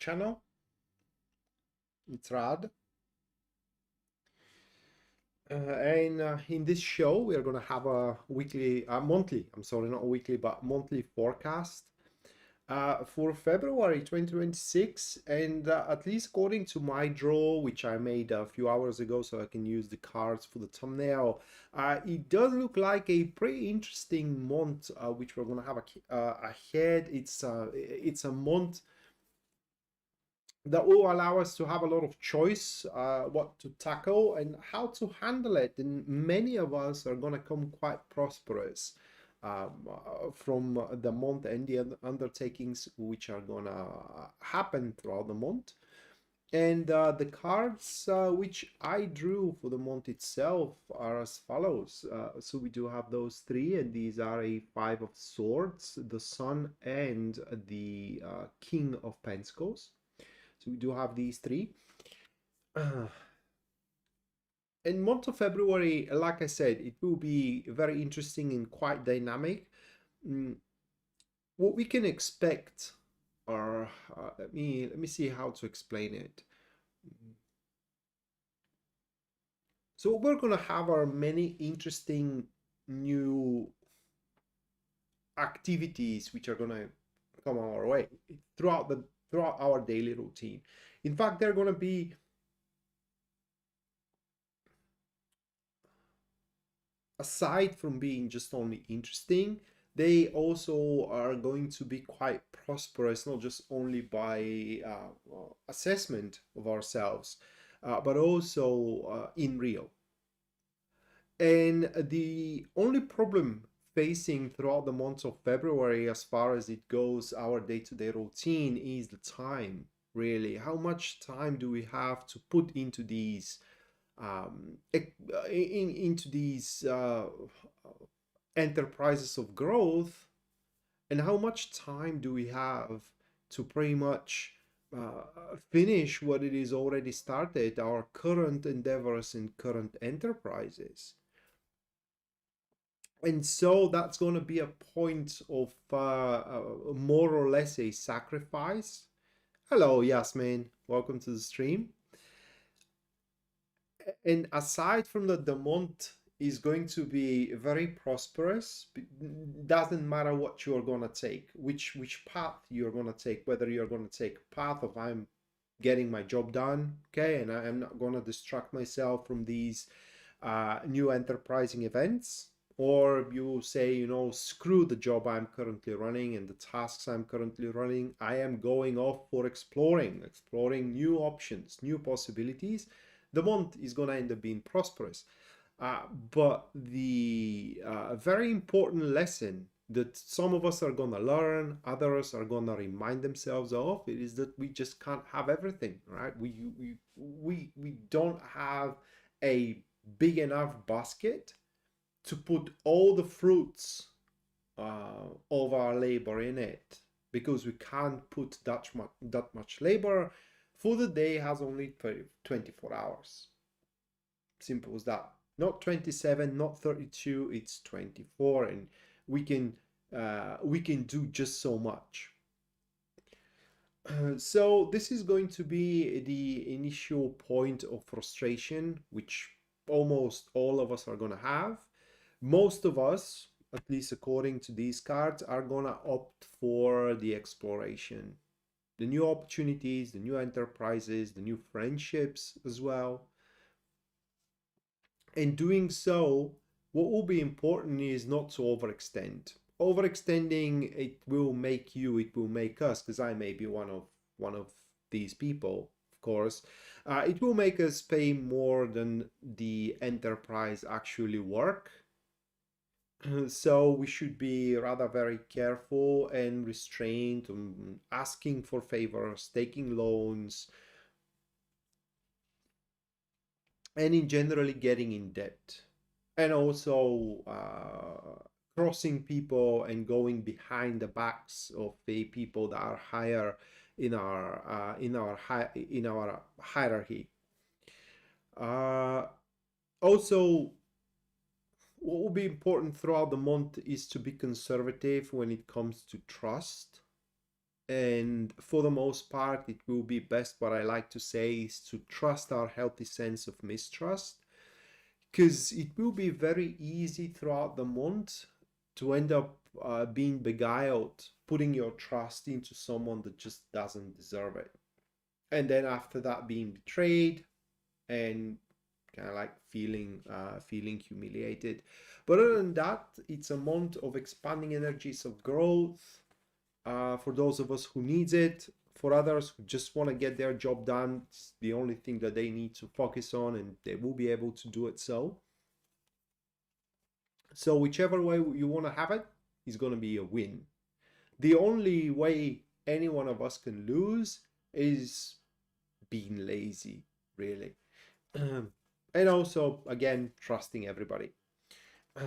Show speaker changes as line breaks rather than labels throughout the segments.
channel. It's Rad. And in this show, we are going to have a monthly, I'm sorry, not weekly, but monthly forecast for February 2026. And at least according to my draw, which I made a few hours ago, so I can use the cards for the thumbnail, it does look like a pretty interesting month, which we're going to have ahead. It's a month that will allow us to have a lot of choice what to tackle and how to handle it, and many of us are going to come quite prosperous from the month and the undertakings which are going to happen throughout the month. And the cards which I drew for the month itself are as follows. So we do have those three, and these are a Five of Swords, the Sun, and the King of Pentacles. So we do have these three. In month of February, like I said, it will be very interesting and quite dynamic. What we can expect are, let me see how to explain it. So what we're going to have are many interesting new activities which are going to come our way throughout our daily routine. In fact, they're going to be aside from being just only interesting, they also are going to be quite prosperous, not just only by assessment of ourselves, but also in real. And the only problem facing throughout the month of February, as far as it goes, our day-to-day routine, is the time, really. How much time do we have to put into these into these enterprises of growth, and how much time do we have to pretty much finish what it is already started, our current endeavors and current enterprises. And so that's going to be a point of more or less a sacrifice. Hello, Yasmin, welcome to the stream. And aside from that, the month is going to be very prosperous. Doesn't matter what you're going to take, which path you're going to take, whether you're going to take path of I'm getting my job done, okay, and I'm not going to distract myself from these new enterprising events, or you say, you know, screw the job I'm currently running and the tasks I'm currently running. I am going off for exploring new options, new possibilities. The month is going to end up being prosperous. But the very important lesson that some of us are going to learn, others are going to remind themselves of, it is that we just can't have everything, right? We don't have a big enough basket to put all the fruits of our labor in it, because we can't put that much labor. For the day has only 24 hours. Simple as that. Not 27, not 32, it's 24, and we can do just so much. So this is going to be the initial point of frustration, which almost all of us are going to have. Most of us, at least according to these cards, are going to opt for the exploration, the new opportunities, the new enterprises, the new friendships as well. In doing so, what will be important is not to overextend. Overextending, it will make us, because I may be one of these people, of course. It will make us pay more than the enterprise actually work. So we should be rather very careful and restrained on asking for favors, taking loans, and in generally getting in debt, and also crossing people and going behind the backs of the people that are higher in our hierarchy. Also, what will be important throughout the month is to be conservative when it comes to trust And for the most part, it will be best, what I like to say is to trust our healthy sense of mistrust, because it will be very easy throughout the month to end up being beguiled, putting your trust into someone that just doesn't deserve it. And then after that, being betrayed and kind of like feeling humiliated. But other than that, it's a month of expanding energies of growth, for those of us who needs it. For others who just want to get their job done, it's the only thing that they need to focus on, and they will be able to do it. So whichever way you want to have it is going to be a win. The only way any one of us can lose is being lazy, really. And also, again, trusting everybody.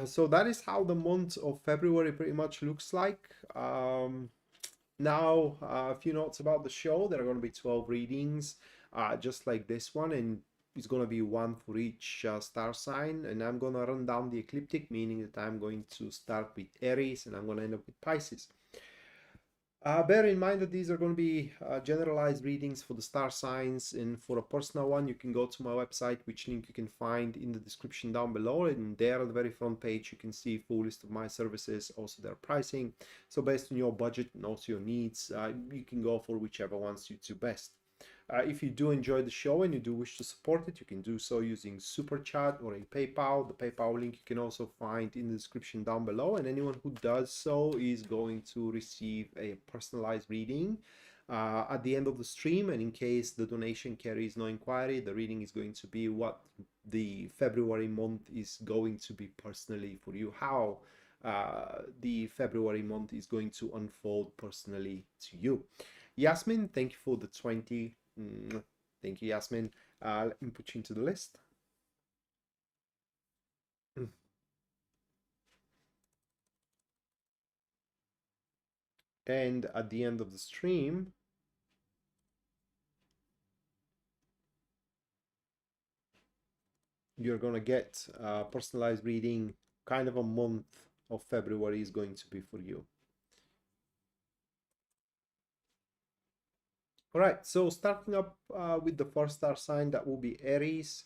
So that is how the month of February pretty much looks like. Now, a few notes about the show. There are going to be 12 readings, just like this one, and it's going to be one for each star sign. And I'm going to run down the ecliptic, meaning that I'm going to start with Aries and I'm going to end up with Pisces. Bear in mind that these are going to be generalized readings for the star signs, and for a personal one, you can go to my website, which link you can find in the description down below. And there on the very front page, you can see a full list of my services, also their pricing. So based on your budget and also your needs, you can go for whichever one suits you best. If you do enjoy the show and you do wish to support it, you can do so using Super Chat or a PayPal. The PayPal link you can also find in the description down below. And anyone who does so is going to receive a personalized reading at the end of the stream. And in case the donation carries no inquiry, the reading is going to be what the February month is going to be personally for you. How the February month is going to unfold personally to you. Yasmin, thank you for the 20. Thank you, Yasmin. Let me put you into the list. And at the end of the stream, you're going to get a personalized reading. Kind of a month of February is going to be for you. All right, so starting up with the first star sign, that will be Aries.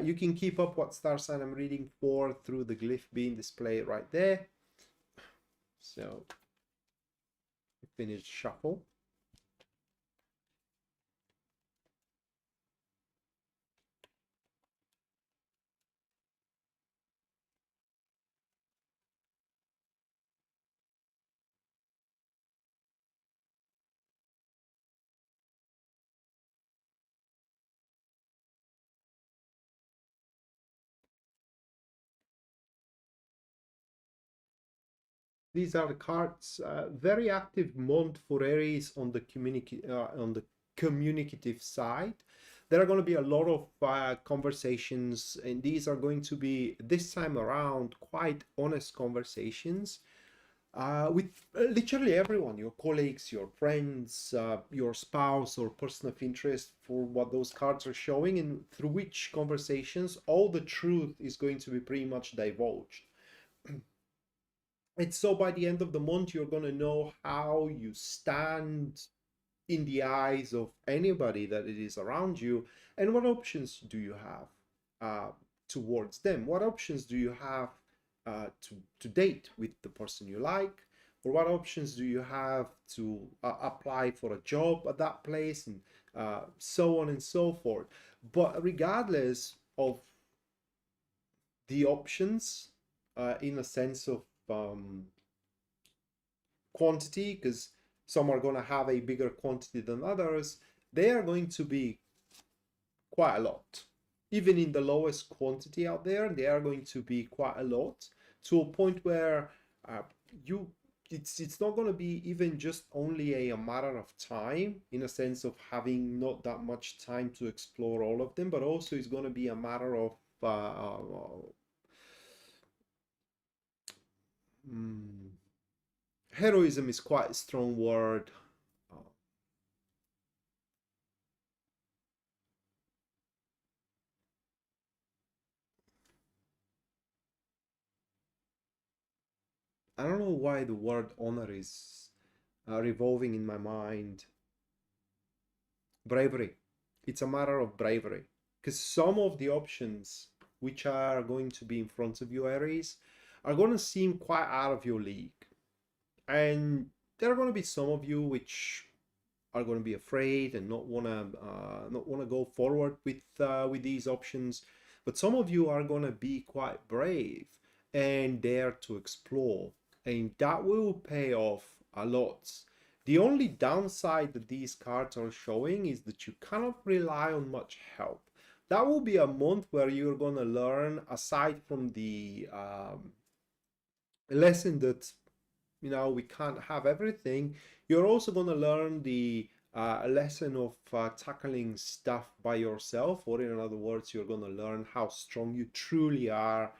You can keep up what star sign I'm reading for through the glyph being displayed right there. So finish shuffle. These are the cards. Very active month for Aries on the communicative side. There are going to be a lot of conversations, and these are going to be this time around quite honest conversations with literally everyone, your colleagues, your friends, your spouse, or person of interest, for what those cards are showing, and through which conversations all the truth is going to be pretty much divulged. And so by the end of the month, you're going to know how you stand in the eyes of anybody that it is around you, and what options do you have towards them. What options do you have to date with the person you like, or what options do you have to apply for a job at that place, and so on and so forth. But regardless of the options, in a sense of quantity, because some are going to have a bigger quantity than others, they are going to be quite a lot. Even in the lowest quantity out there, they are going to be quite a lot, to a point where you it's not going to be even just only a matter of time, in a sense of having not that much time to explore all of them, but also it's going to be a matter of mm, heroism is quite a strong word. I don't know why the word honor is revolving in my mind. Bravery. It's a matter of bravery. Because some of the options which are going to be in front of you, Aries, are going to seem quite out of your league. And there are going to be some of you which are going to be afraid and not want to go forward with these options, but some of you are going to be quite brave and dare to explore, and that will pay off a lot. The only downside that these cards are showing is that you cannot rely on much help. That will be a month where you're going to learn, aside from the lesson that we can't have everything. You're also going to learn the lesson of tackling stuff by yourself, or in other words, you're going to learn how strong you truly are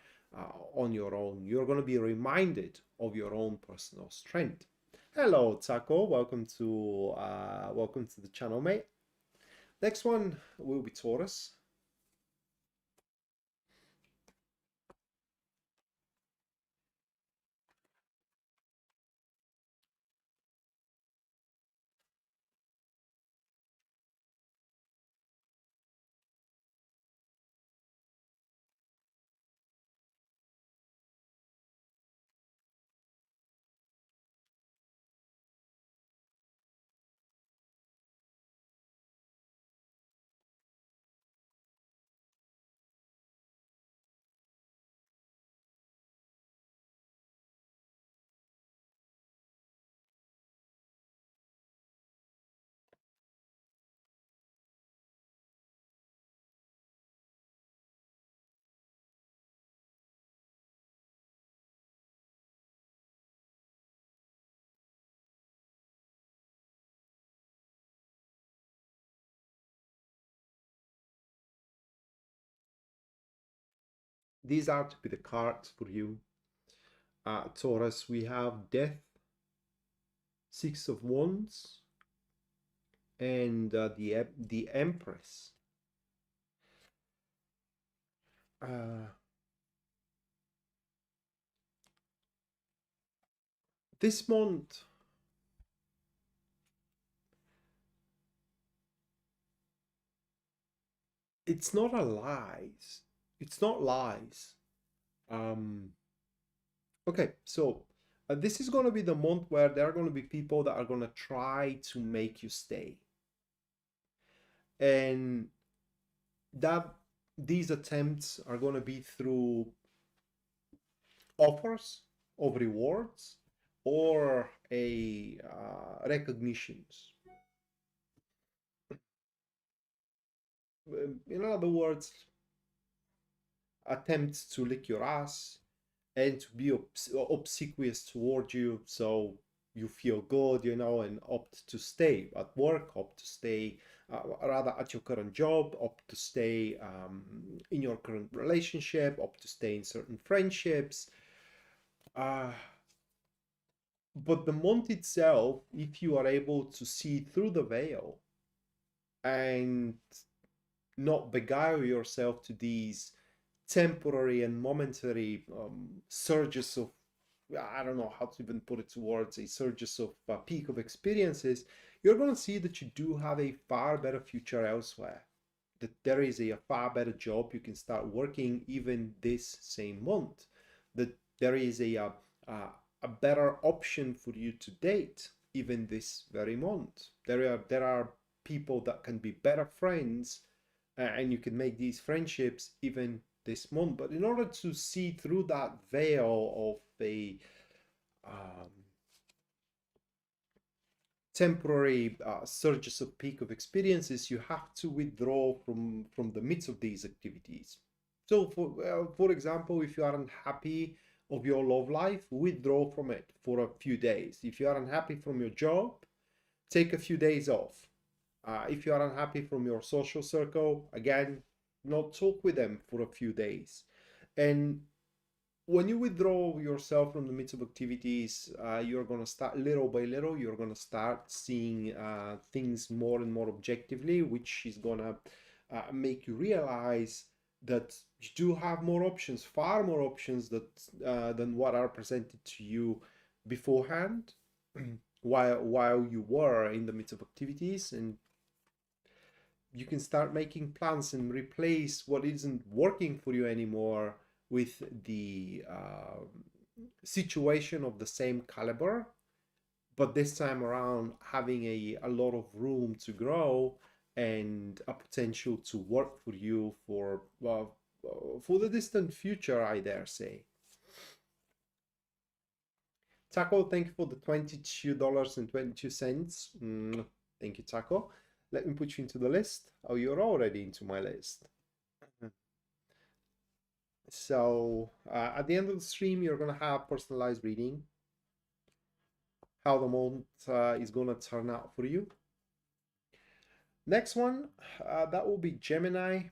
on your own. You're going to be reminded of your own personal strength. Hello, Taco. Welcome to the channel, mate. Next one will be Taurus. These are to be the cards for you. Taurus, we have Death, Six of Wands, and the Empress. Uh, this month, it's not a lies. It's not lies. Um, okay, so this is going to be the month where there are going to be people that are going to try to make you stay, and that these attempts are going to be through offers of rewards or a recognitions. In other words, attempts to lick your ass and to be obsequious toward you, so you feel good, and opt to stay at work, opt to stay rather at your current job, opt to stay in your current relationship, opt to stay in certain friendships. But the month itself, if you are able to see through the veil and not beguile yourself to these temporary and momentary surges of, I don't know how to even put it towards a surges of peak of experiences, you're going to see that you do have a far better future elsewhere. That there is a far better job you can start working even this same month. That there is a better option for you to date even this very month. There are people that can be better friends, and you can make these friendships even this month. But in order to see through that veil of a um, temporary surges of peak of experiences, you have to withdraw from the midst of these activities. So for example, if you are unhappy of your love life, withdraw from it for a few days. If you are unhappy from your job, take a few days off. If you are unhappy from your social circle, again, not talk with them for a few days. And when you withdraw yourself from the midst of activities, you're going to start little by little, you're going to start seeing things more and more objectively, which is going to make you realize that you do have more options, far more options than what are presented to you beforehand. while you were in the midst of activities, and you can start making plans and replace what isn't working for you anymore with the situation of the same caliber, but this time around having a lot of room to grow and a potential to work for you for, well, for the distant future, I dare say. Taco, thank you for the $22.22. Thank you, Taco. Let me put you into the list. Oh, you're already into my list. So at the end of the stream, you're gonna have personalized reading, how the month is gonna turn out for you. Next one, that will be Gemini.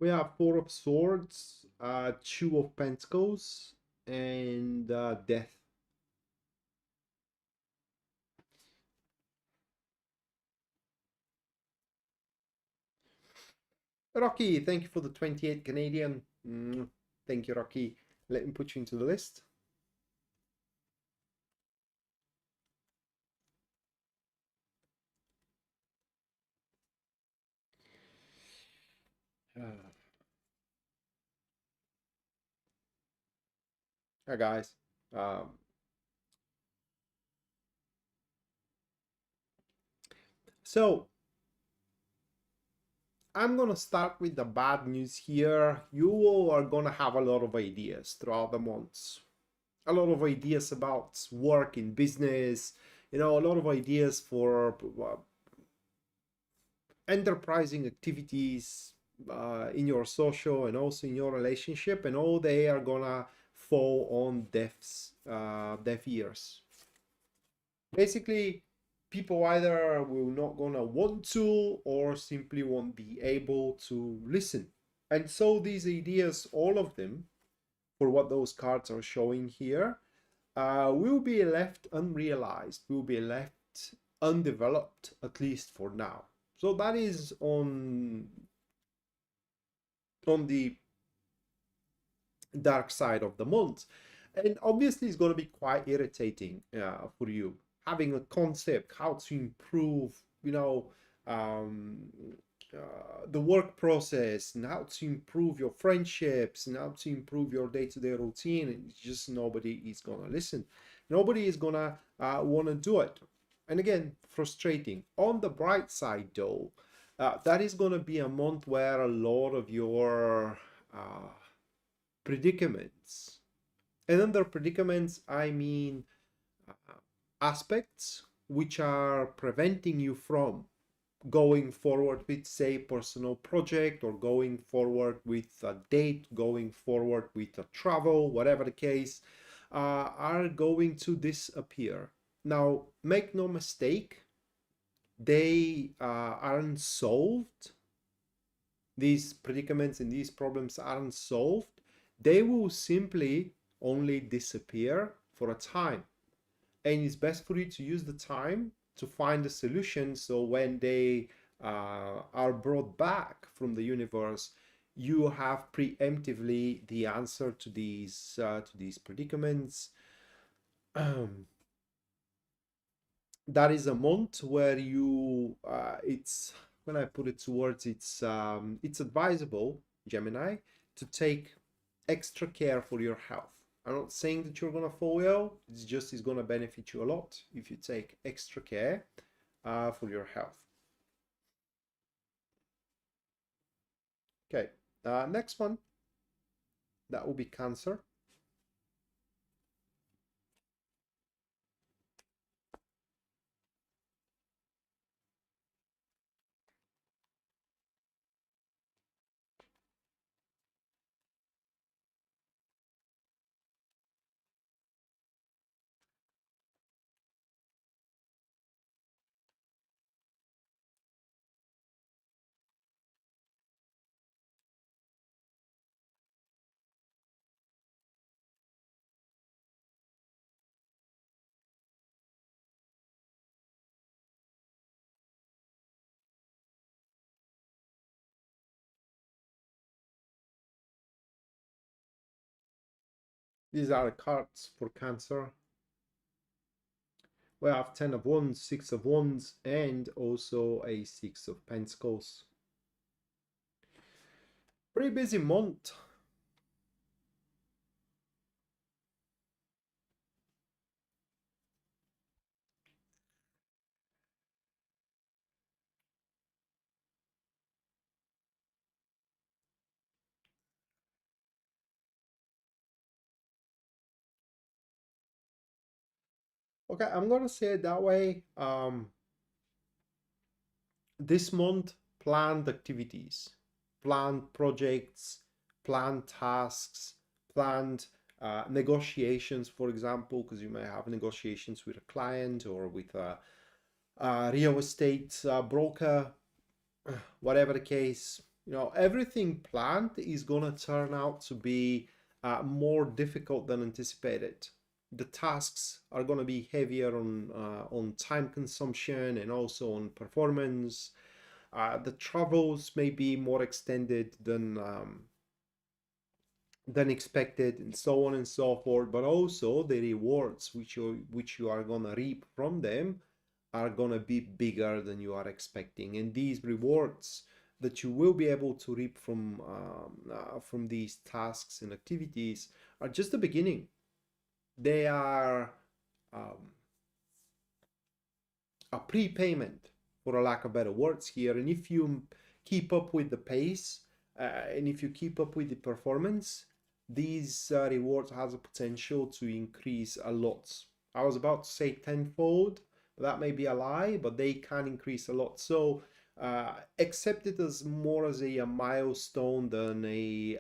We have Four of Swords, Two of Pentacles, and Death. Rocky, thank you for the 28 Canadian. Thank you, Rocky. Let me put you into the list. Hi, guys. So I'm gonna start with the bad news here. You are gonna have a lot of ideas throughout the months. A lot of ideas about work in business, a lot of ideas for enterprising activities in your social and also in your relationship, and all they are gonna fall on deaf ears. Basically, people either will not gonna want to or simply won't be able to listen. And so these ideas, all of them, for what those cards are showing here, will be left unrealized, will be left undeveloped, at least for now. So that is on the dark side of the month. And obviously it's going to be quite irritating for you, having a concept how to improve, um, the work process, and how to improve your friendships, and how to improve your day-to-day routine, and just nobody is going to listen. Nobody is going to want to do it. And again, frustrating. On the bright side, though, that is going to be a month where a lot of your predicaments, and under predicaments, I mean aspects which are preventing you from going forward with, say, personal project, or going forward with a date, going forward with a travel, whatever the case, are going to disappear. Now, make no mistake, they aren't solved. These predicaments and these problems aren't solved. They will simply only disappear for a time. And it's best for you to use the time to find a solution, so when they are brought back from the universe, you have preemptively the answer to these predicaments. That is a month where you it's, when I put it towards, it's advisable, Gemini, to take extra care for your health. I'm not saying that you're gonna fall ill. It's gonna benefit you a lot if you take extra care for your health. Okay, next one, that will be Cancer. These are the cards for Cancer. We have 10 of Wands, 6 of Wands, and also a 6 of Pentacles. Pretty busy month. Okay, I'm gonna say it that way. This month, planned activities, planned projects, planned tasks, planned negotiations, for example, because you may have negotiations with a client or with a real estate broker, whatever the case. Everything planned is gonna turn out to be more difficult than anticipated. The tasks are going to be heavier on time consumption and also on performance. The travels may be more extended than expected, and so on and so forth. But also the rewards which you are going to reap from them are going to be bigger than you are expecting. And these rewards that you will be able to reap from these tasks and activities are just the beginning. They are um, a prepayment, for a lack of better words here. And if you keep up with the pace and if you keep up with the performance, these rewards has a potential to increase a lot. I was about to say tenfold, but that may be a lie, but they can increase a lot. So accept it as more as a milestone than a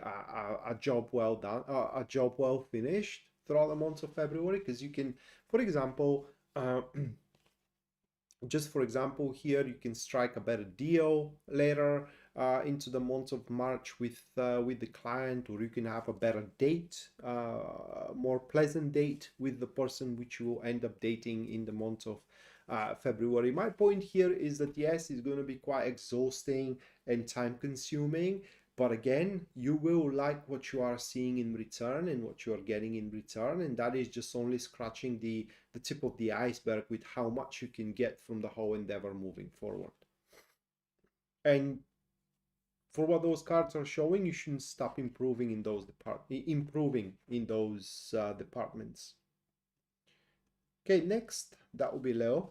job well done, a job well finished throughout the month of February, because you can, for example, just for example, here you can strike a better deal later into the month of March with the client, or you can have a better date, more pleasant date with the person which you will end up dating in the month of February. My point here is that yes, it's going to be quite exhausting and time consuming, but again, you will like what you are seeing in return and what you are getting in return, and that is just only scratching the tip of the iceberg with how much you can get from the whole endeavor moving forward. And for what those cards are showing, you shouldn't stop improving in those departments. Okay, next that will be Leo.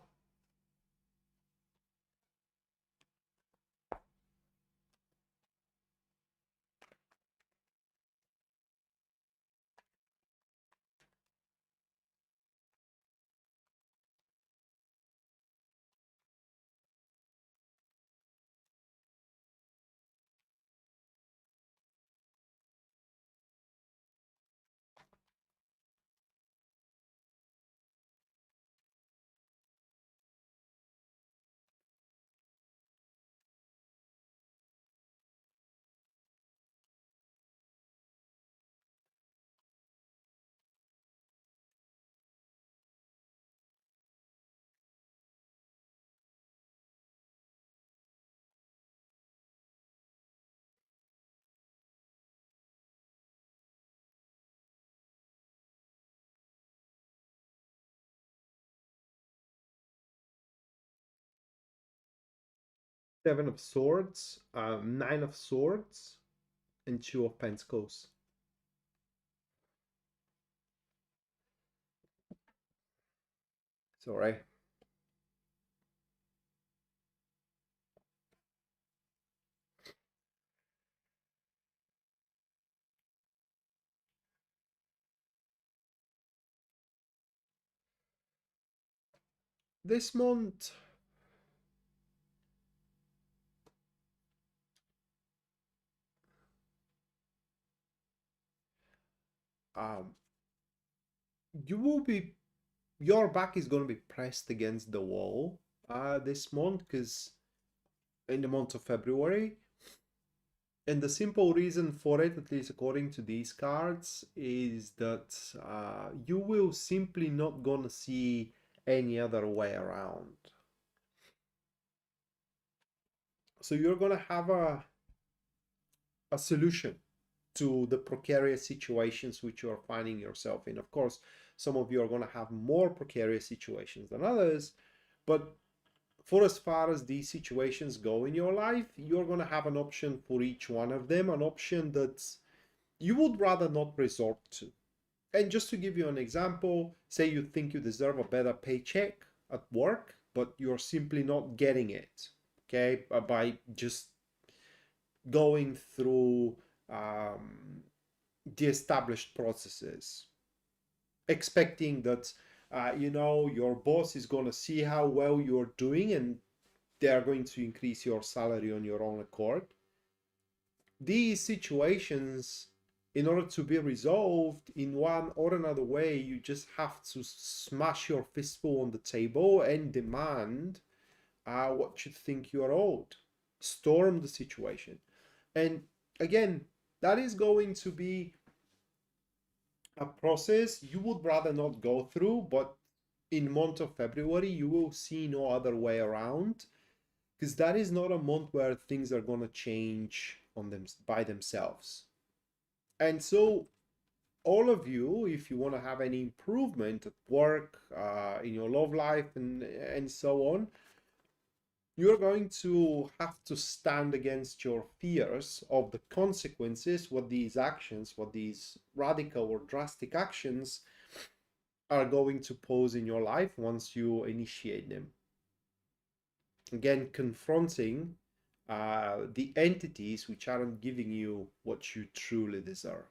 Seven of Swords, Nine of Swords, and Two of Pentacles. Sorry. This month, um, you will be, your back is going to be pressed against the wall this month, because in the month of February. And the simple reason for it, at least according to these cards, is that you will simply not gonna see any other way around. So you're gonna have a solution to the precarious situations which you are finding yourself in. Of course, some of you are gonna have more precarious situations than others, but for as far as these situations go in your life, you're gonna have an option for each one of them, an option that you would rather not resort to. And just to give you an example, say you think you deserve a better paycheck at work, but you're simply not getting it, okay, by just going through the established processes, expecting that your boss is going to see how well you're doing and they are going to increase your salary on your own accord. These situations, in order to be resolved in one or another way, you just have to smash your fistful on the table and demand what you think you are owed. Storm the situation. And again, that is going to be a process you would rather not go through, but in month of February, you will see no other way around, because that is not a month where things are going to change on them by themselves. And so all of you, if you want to have any improvement at work, in your love life, and so on, you're going to have to stand against your fears of the consequences, what these actions, what these radical or drastic actions are going to pose in your life once you initiate them. Again, confronting the entities which aren't giving you what you truly deserve.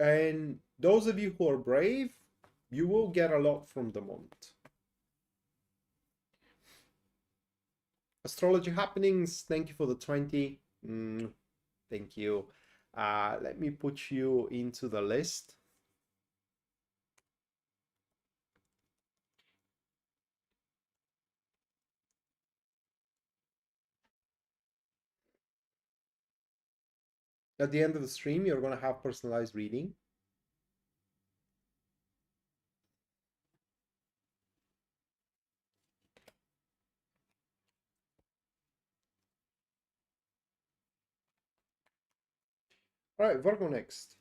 And those of you who are brave, you will get a lot from the month. Astrology happenings, thank you for the 20. Thank you. Let me put you into the list. At the end of the stream, you're going to have personalized reading. All right, Virgo next.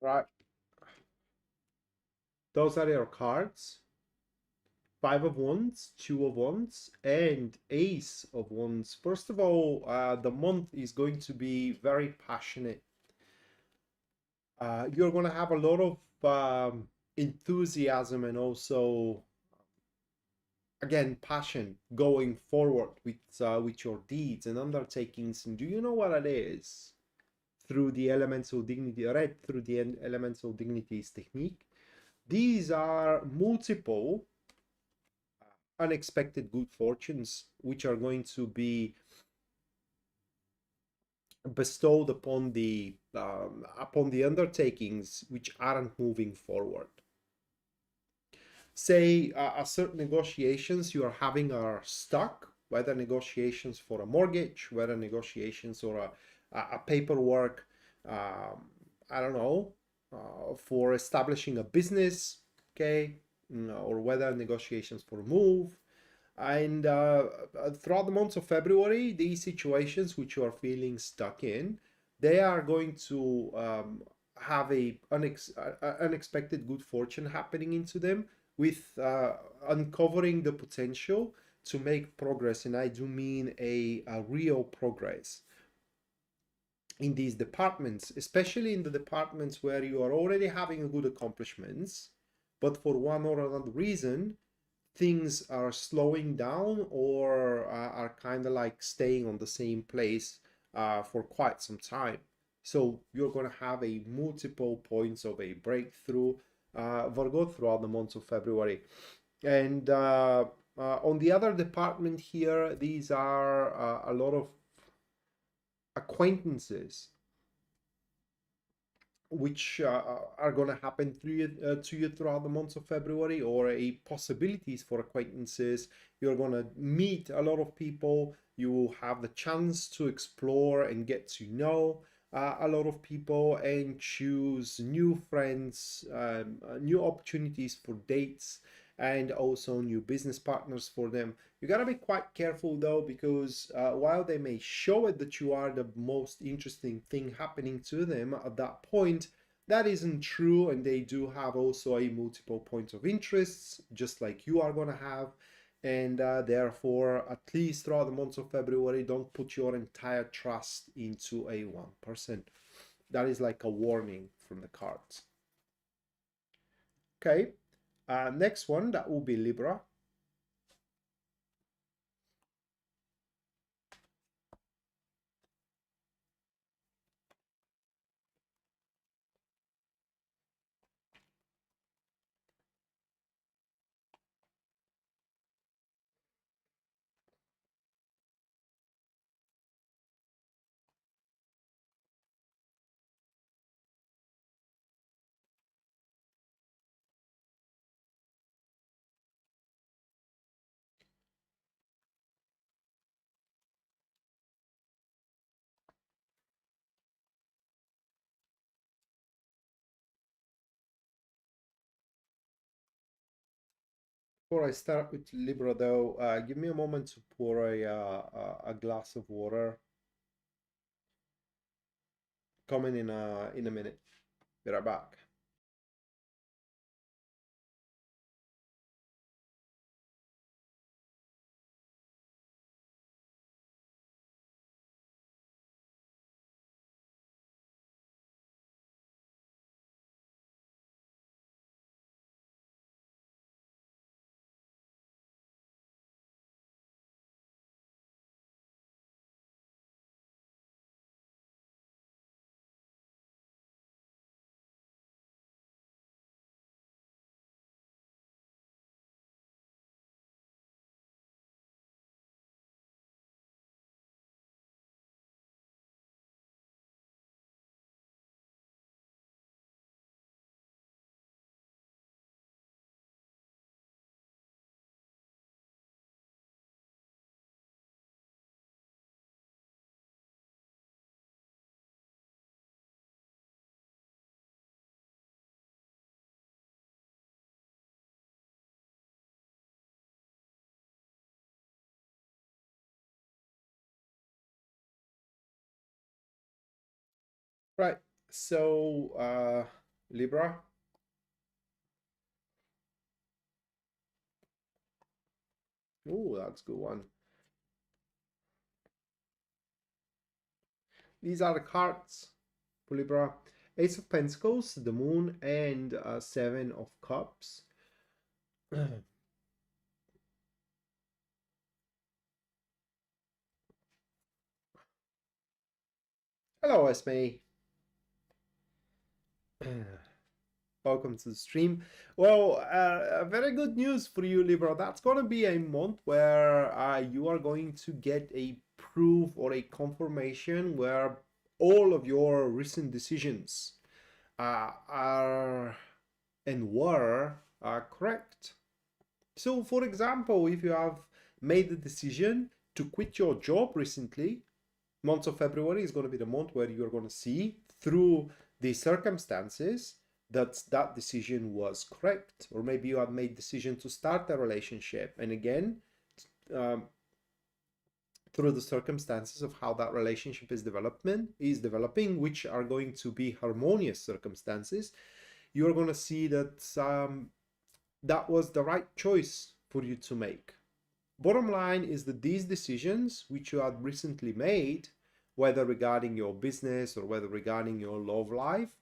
Right, those are your cards. Five of Wands, Two of Wands, and Ace of Wands. First of all, the month is going to be very passionate. You're going to have a lot of enthusiasm and also, again, passion going forward with your deeds and undertakings. And do you know what it is? Through the elemental dignity, read through the elemental dignities technique. These are multiple unexpected good fortunes which are going to be bestowed upon the undertakings which aren't moving forward. Say certain negotiations you are having are stuck, whether negotiations for a mortgage, whether negotiations or a paperwork, um, I don't know, for establishing a business, okay, or whether negotiations for a move. And throughout the months of February, these situations which you are feeling stuck in, they are going to have a unexpected good fortune happening into them, with uncovering the potential to make progress. And I do mean a real progress in these departments, especially in the departments where you are already having a good accomplishments, but for one or another reason, things are slowing down or are kind of like staying on the same place for quite some time. So you're going to have a multiple points of a breakthrough, Virgo, throughout the months of February. And on the other department here, these are a lot of acquaintances which are going to happen to you throughout the months of February, or a possibilities for acquaintances. You're going to meet a lot of people. You will have the chance to explore and get to know a lot of people and choose new friends, new opportunities for dates, and also new business partners for them. You gotta be quite careful though, because while they may show it that you are the most interesting thing happening to them at that point, that isn't true, and they do have also a multiple points of interests, just like you are gonna have. And therefore, at least throughout the months of February, don't put your entire trust into a one person. That is like a warning from the cards. Okay, next one, that will be Libra. Before I start with Libra, though, give me a moment to pour a glass of water. Coming in a minute. Be right back. Right. So, Libra. Oh, that's a good one. These are the cards for Libra. Ace of Pentacles, the Moon, and Seven of Cups. Hello, Esme. Welcome to the stream. Well, very good news for you, Libra. That's going to be a month where you are going to get a proof or a confirmation where all of your recent decisions are and were correct. So, for example, if you have made the decision to quit your job recently, month of February is going to be the month where you're going to see through the circumstances that that decision was correct. Or maybe you have made decision to start a relationship, and again, um, through the circumstances of how that relationship is developing, which are going to be harmonious circumstances, you're going to see that that was the right choice for you to make. Bottom line is that these decisions which you had recently made, whether regarding your business or whether regarding your love life,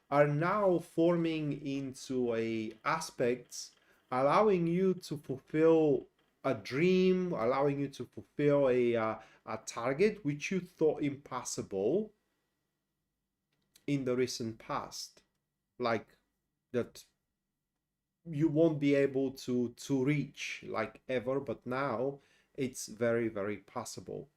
are now forming into a aspects allowing you to fulfill a dream, allowing you to fulfill a target which you thought impossible in the recent past, like that you won't be able to reach like ever, but now it's very, very possible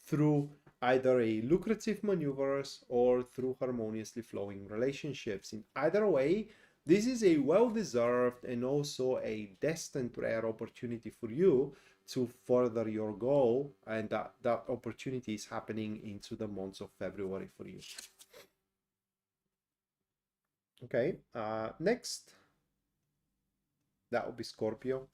through either a lucrative maneuvers or through harmoniously flowing relationships. In either way, this is a well-deserved and also a destined rare opportunity for you to further your goal, and that opportunity is happening into the months of February for you. Okay, next, that will be Scorpio.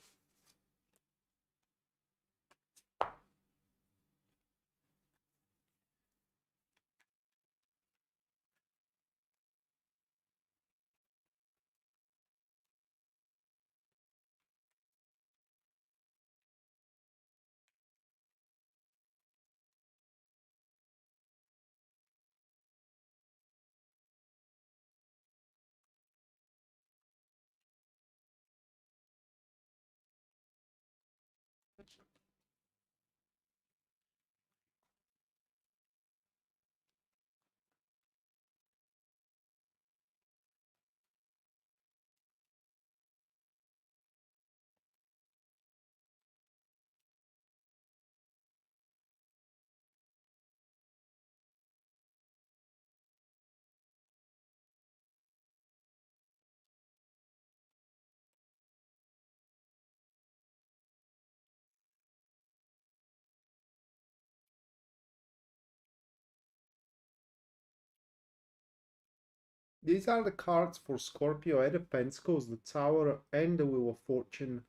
These are the cards for Scorpio: Eight of Pentacles, the Tower, and the Wheel of Fortune.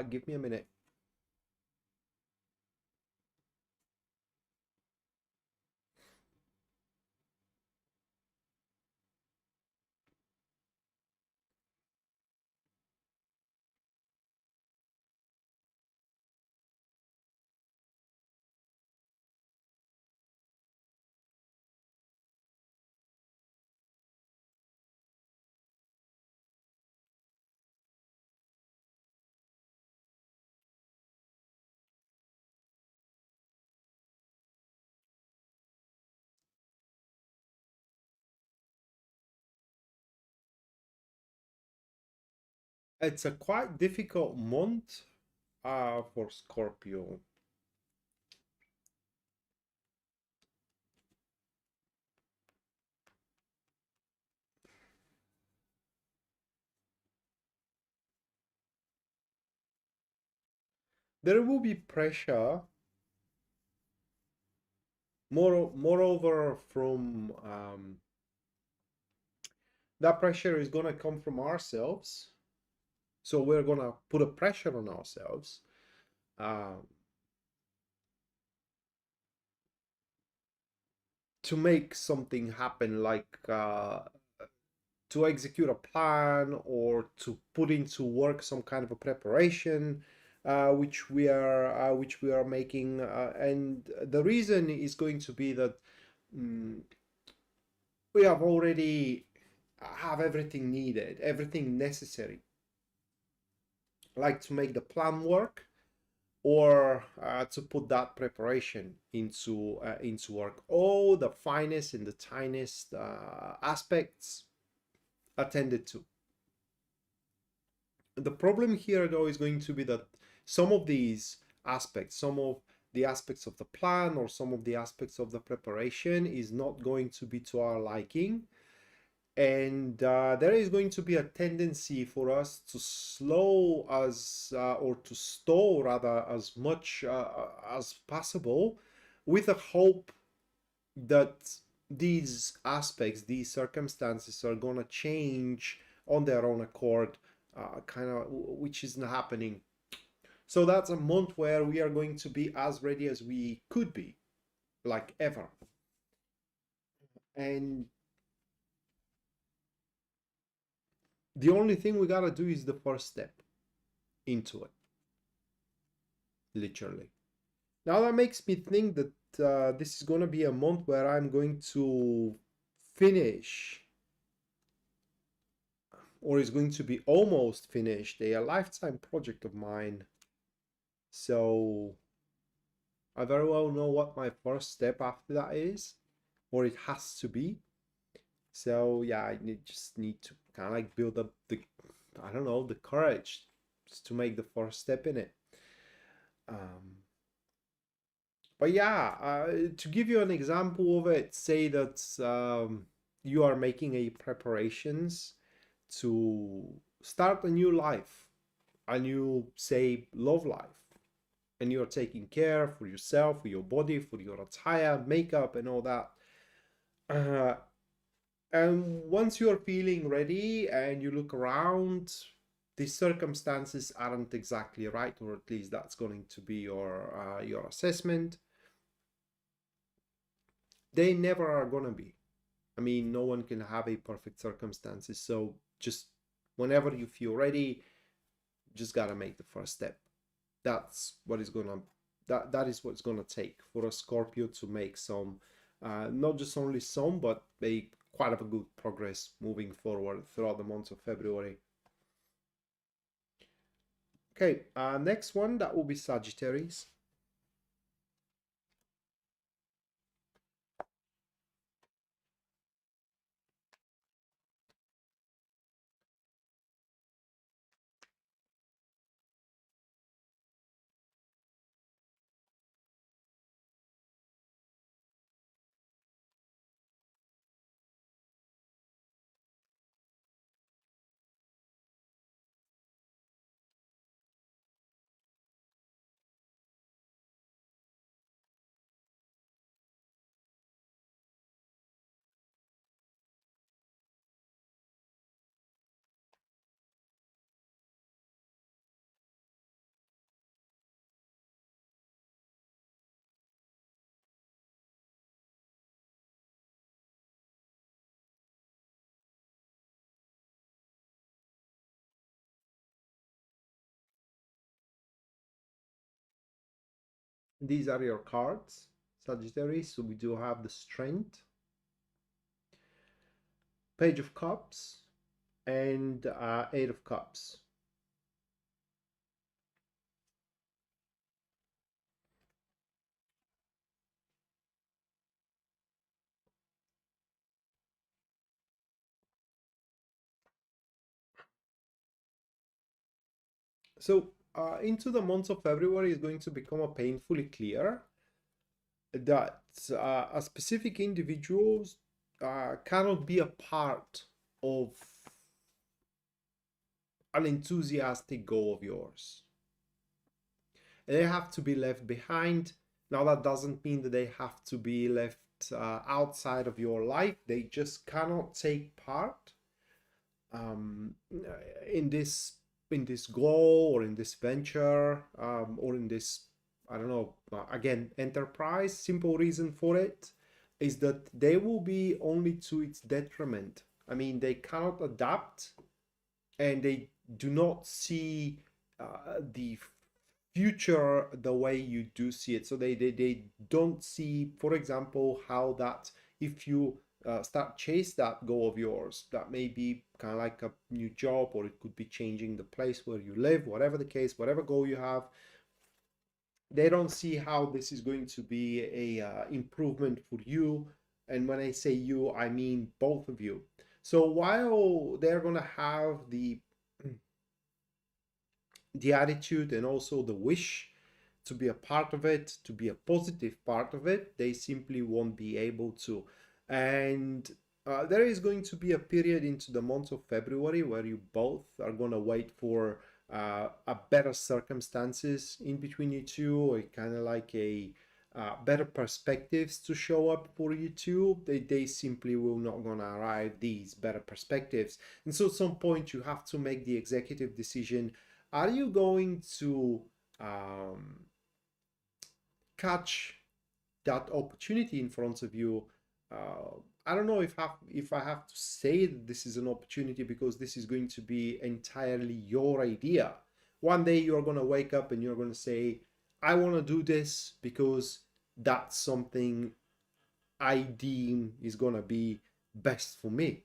Give me a minute. It's a quite difficult month for Scorpio. There will be pressure, moreover, from that pressure is gonna come from ourselves. So we're gonna put a pressure on ourselves to make something happen, like to execute a plan or to put into work some kind of a preparation, which we are making, and the reason is going to be that mm, we have already have everything needed, everything necessary, like to make the plan work, or to put that preparation into work. All the finest and the tiniest aspects attended to. The problem here, though, is going to be that some of these aspects, some of the aspects of the plan or some of the aspects of the preparation is not going to be to our liking. And there is going to be a tendency for us to slow as or to stall rather as much as possible, with the hope that these aspects, these circumstances are going to change on their own accord, kind of, which isn't happening. So that's a month where we are going to be as ready as we could be, like ever. And the only thing we gotta do is the first step into it, literally. Now that makes me think that this is gonna be a month where I'm going to finish, or is going to be almost finished, a lifetime project of mine. So I very well know what my first step after that is, or it has to be. So yeah, I just need to kind of like build up the, I don't know, the courage just to make the first step in it. Um, but yeah, to give you an example of it, say that you are making a preparations to start a new life, a new, say, love life, and you're taking care for yourself, for your body, for your attire, makeup, and all that. And once you're feeling ready and you look around, the circumstances aren't exactly right, or at least that's going to be your assessment. They never are gonna be. I mean, no one can have a perfect circumstances. So just whenever you feel ready, just gotta make the first step. That's what is gonna that is what's gonna take for a Scorpio to make some, not just only some, but a quite of a good progress moving forward throughout the month of February. Okay, next one, that will be Sagittarius. These are your cards, Sagittarius. So we do have the Strength, Page of Cups, and Eight of Cups. So into the month of February is going to become a painfully clear that a specific individuals cannot be a part of an enthusiastic goal of yours. They have to be left behind. Now, that doesn't mean that they have to be left outside of your life. They just cannot take part um, in this goal, or in this venture, or in this, I don't know, again, enterprise. Simple reason for it is that they will be only to its detriment. I mean, they cannot adapt, and they do not see the future the way you do see it. So they don't see, for example, how that if you start chase that goal of yours, that may be kind of like a new job, or it could be changing the place where you live, whatever the case, whatever goal you have, they don't see how this is going to be a improvement for you. And when I say you, I mean both of you. So while they're going to have the attitude and also the wish to be a part of it, to be a positive part of it, they simply won't be able to. And there is going to be a period into the month of February where you both are going to wait for a better circumstances in between you two, or kind of like a better perspectives to show up for you two. They simply will not gonna arrive these better perspectives. And so at some point you have to make the executive decision. Are you going to um, catch that opportunity in front of you? I don't know if I have to say that this is an opportunity, because this is going to be entirely your idea. One day you're going to wake up and you're going to say, I want to do this because that's something I deem is going to be best for me.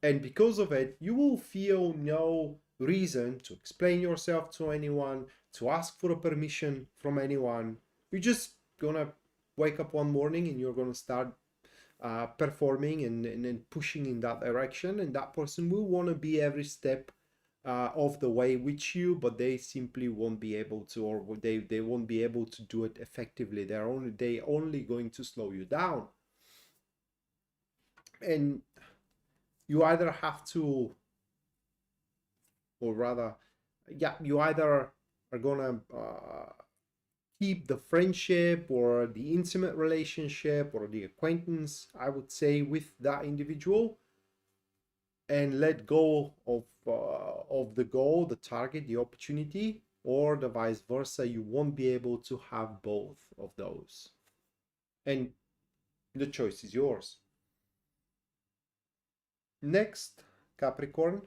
And because of it, you will feel no reason to explain yourself to anyone, to ask for a permission from anyone. You're just going to wake up one morning and you're going to start performing and pushing in that direction. And that person will want to be every step of the way with you, but they simply won't be able to, or they won't be able to do it effectively. They only going to slow you down. And you either have to, or rather, yeah, you either are gonna keep the friendship or the intimate relationship or the acquaintance, I would say, with that individual, and let go of the goal, the target, the opportunity, or the vice versa. You won't be able to have both of those, and the choice is yours. Next, Capricorn.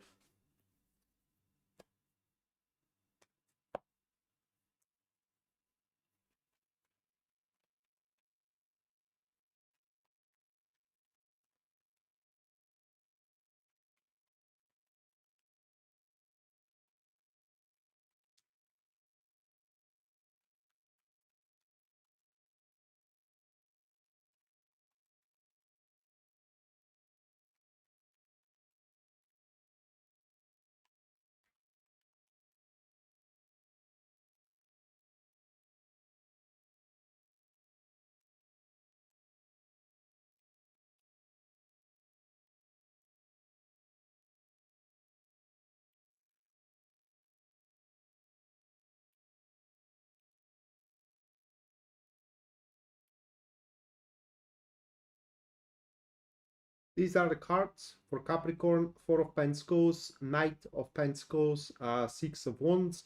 These are the cards for Capricorn: Four of Pentacles, Knight of Pentacles, Six of Wands.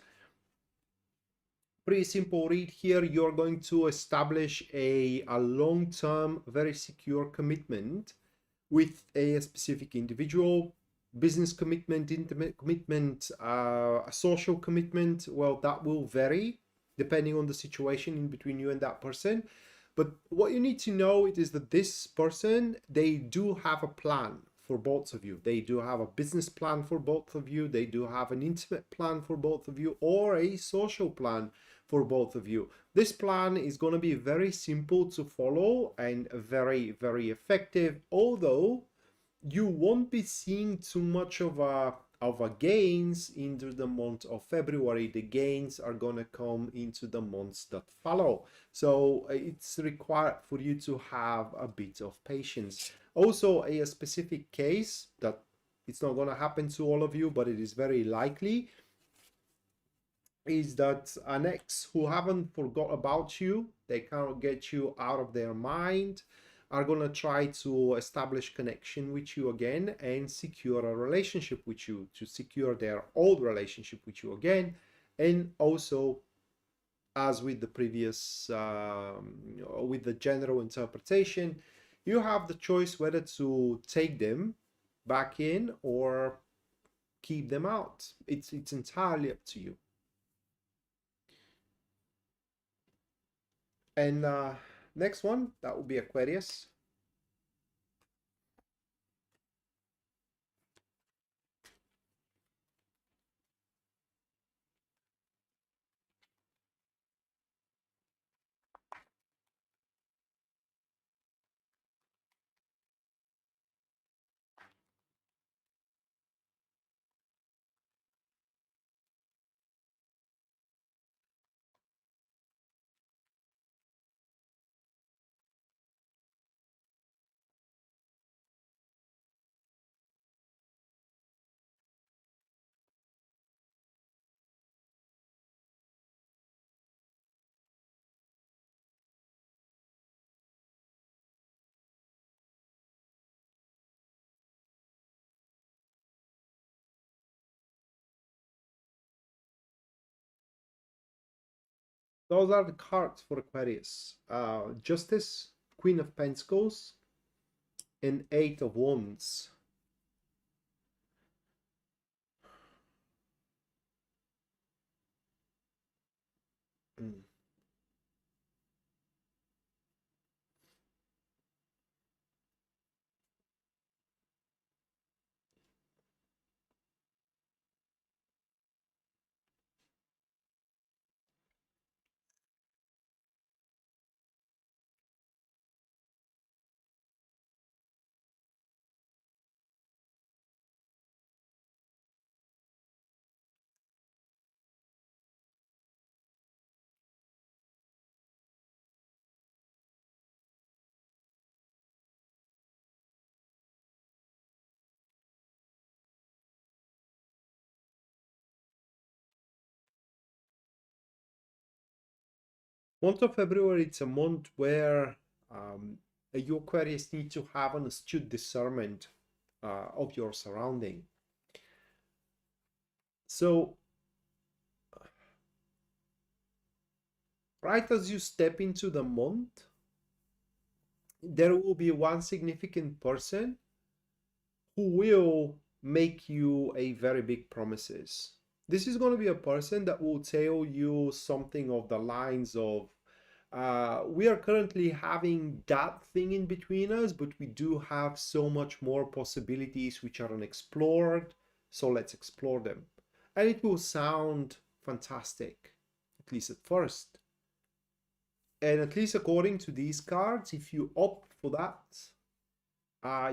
Pretty simple read here. You're going to establish a long-term, very secure commitment with a specific individual. Business commitment, intimate commitment, a social commitment. Well, that will vary depending on the situation in between you and that person. But what you need to know is that this person, they do have a plan for both of you. They do have a business plan for both of you. They do have an intimate plan for both of you, or a social plan for both of you. This plan is going to be very simple to follow and very, very effective, although you won't be seeing too much of a gains into the month of February. The gains are gonna come into the months that follow. So it's required for you to have a bit of patience. Also, a specific case that it's not gonna happen to all of you, but it is very likely, is that an ex who haven't forgot about you, they cannot get you out of their mind, are going to try to establish connection with you again and secure a relationship with you, to secure their old relationship with you again. And also, as with the previous with the general interpretation, you have the choice whether to take them back in or keep them out. It's entirely up to you. And next one, that will be Aquarius. Those are the cards for Aquarius. Justice, Queen of Pentacles, and Eight of Wands. Mm. Month of February, it's a month where you Aquarius need to have an astute discernment of your surrounding. So, right as you step into the month, there will be one significant person who will make you a very big promises. This is going to be a person that will tell you something of the lines of, we are currently having that thing in between us, but we do have so much more possibilities which are unexplored, so let's explore them. And it will sound fantastic, at least at first. And at least according to these cards, if you opt for that,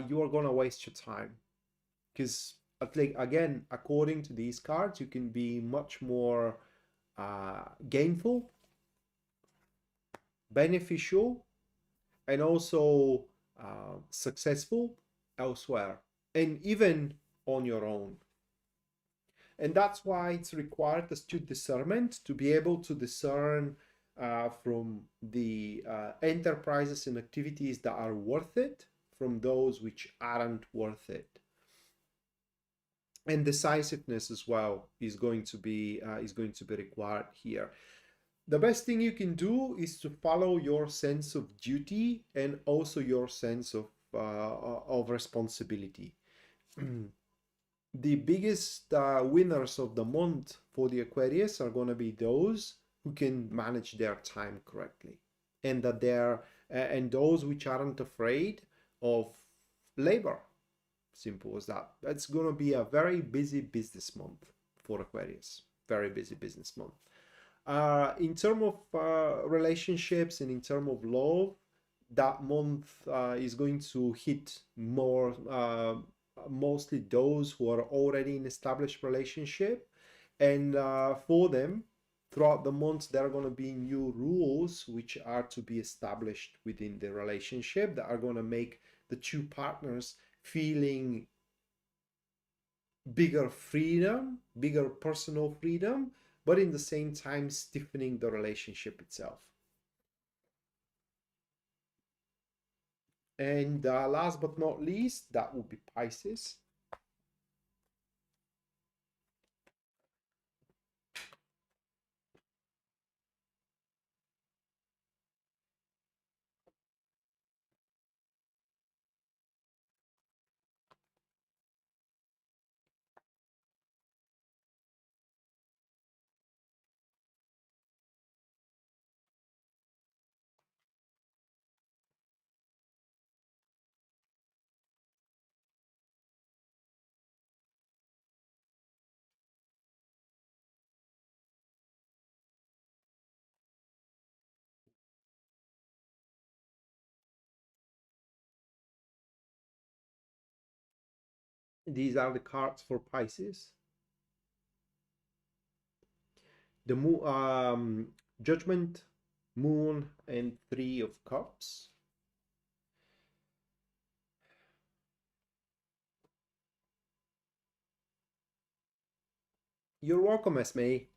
you are going to waste your time. Because, like, again, according to these cards, you can be much more gainful, beneficial, and also successful elsewhere, and even on your own. And that's why it's required astute discernment to be able to discern from the enterprises and activities that are worth it from those which aren't worth it. And decisiveness as well is going to be required here. The best thing you can do is to follow your sense of duty and also your sense of responsibility. The biggest winners of the month for the Aquarius are going to be those who can manage their time correctly, and that they're and those which aren't afraid of labor. Simple as that. That's going to be a very busy business month for Aquarius. Very busy business month. In terms of relationships and in terms of love, that month is going to hit more mostly those who are already in established relationship, and for them throughout the month there are going to be new rules which are to be established within the relationship that are going to make the two partners feeling bigger freedom, bigger personal freedom, but in the same time stiffening the relationship itself. And last but not least, that would be Pisces. These are the cards for Pisces. The moon, Judgment, Moon, and Three of Cups. You're welcome, Esme.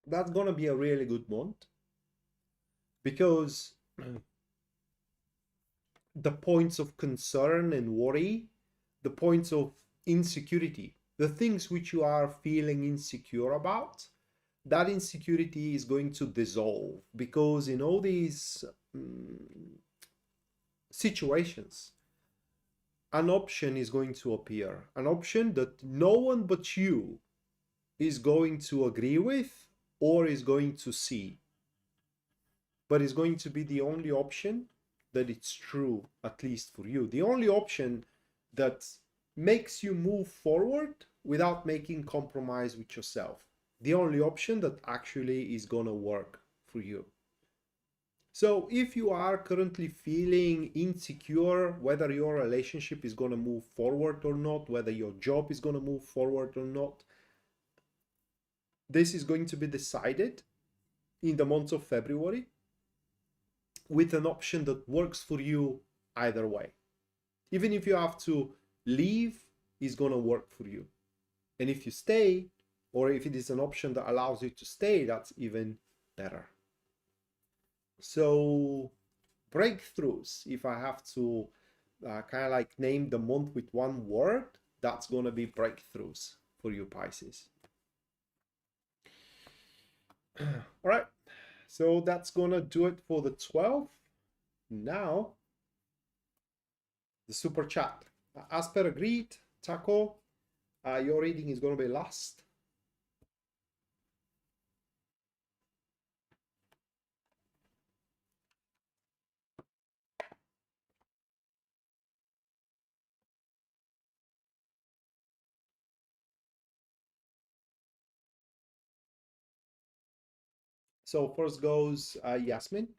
That's gonna be a really good month because the points of concern and worry, the points of insecurity, the things which you are feeling insecure about, that insecurity is going to dissolve because in all these situations, an option is going to appear, an option that no one but you is going to agree with or is going to see, but it's going to be the only option that it's true, at least for you. The only option that makes you move forward without making compromise with yourself. The only option that actually is gonna work for you. So if you are currently feeling insecure whether your relationship is going to move forward or not, whether your job is going to move forward or not, this is going to be decided in the month of February with an option that works for you either way. Even if you have to leave, it's going to work for you. And if you stay, or if it is an option that allows you to stay, that's even better. So breakthroughs, if I have to kind of like name the month with one word, that's going to be breakthroughs for you Pisces. All right, so that's going to do it for the 12th. Now, the super chat. As per agreed, Taco, your reading is going to be last. So first goes Yasmin.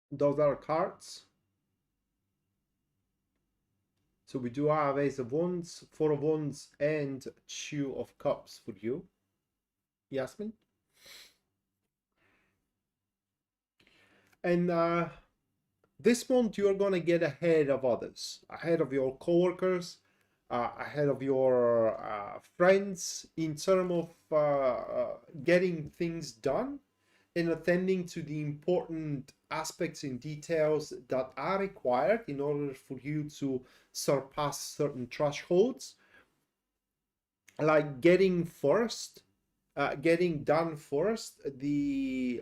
Those are cards. So we do have Ace of Wands, Four of Wands, and Two of Cups for you, Yasmin. And this month you are going to get ahead of others, ahead of your coworkers, ahead of your friends in terms of getting things done and attending to the important aspects and details that are required in order for you to surpass certain thresholds, like getting done first the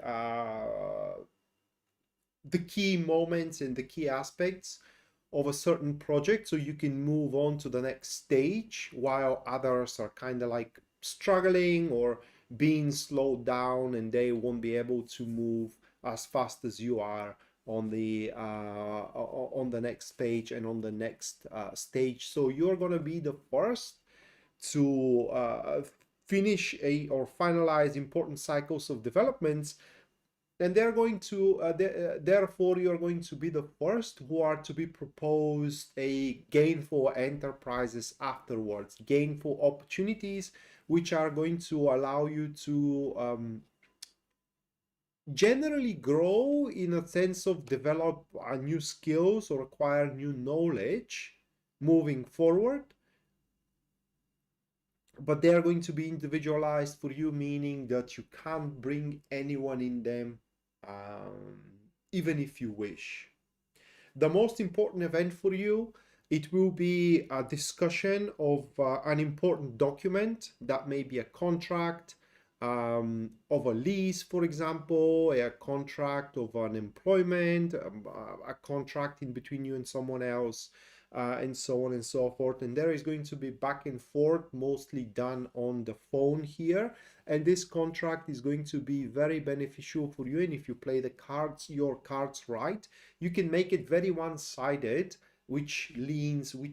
key moments and the key aspects of a certain project so you can move on to the next stage while others are kind of like struggling or being slowed down, and they won't be able to move as fast as you are on the next page and on the next stage. So you're going to be the first to finish or finalize important cycles of developments, and they're going to therefore you're going to be the first who are to be proposed a gainful enterprises afterwards, gainful opportunities which are going to allow you to generally grow in a sense of develop new skills or acquire new knowledge moving forward, but they are going to be individualized for you, meaning that you can't bring anyone in them, um, even if you wish. The most important event for you, it will be a discussion of an important document that may be a contract of a lease, for example, a contract of an employment, a contract in between you and someone else, and so on and so forth. And there is going to be back and forth, mostly done on the phone here. And this contract is going to be very beneficial for you. And if you play the cards, your cards right, you can make it very one-sided, which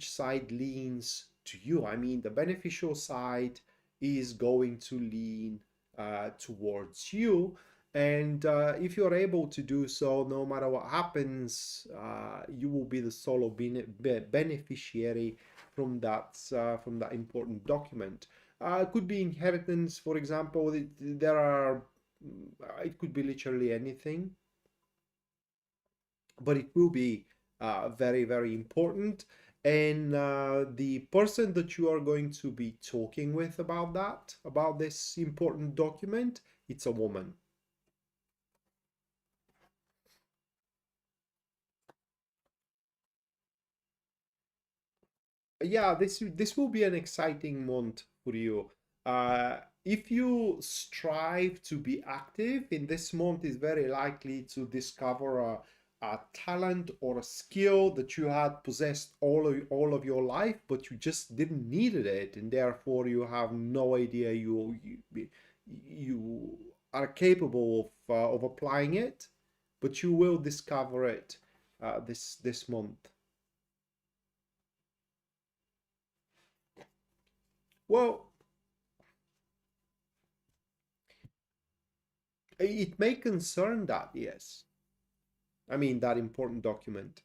side leans to you. I mean, the beneficial side is going to lean towards you. And if you're able to do so, no matter what happens, you will be the sole beneficiary from that important document. It could be inheritance, for example. It could be literally anything, but it will be very, very important. And the person that you are going to be talking with about this important document, it's a woman. Yeah, this will be an exciting month for you. If you strive to be active in this month, is very likely to discover a talent or a skill that you had possessed all of your life, but you just didn't needed it, and therefore you have no idea you are capable of applying it, but you will discover it this month. Well, it may concern that, yes. I mean, that important document.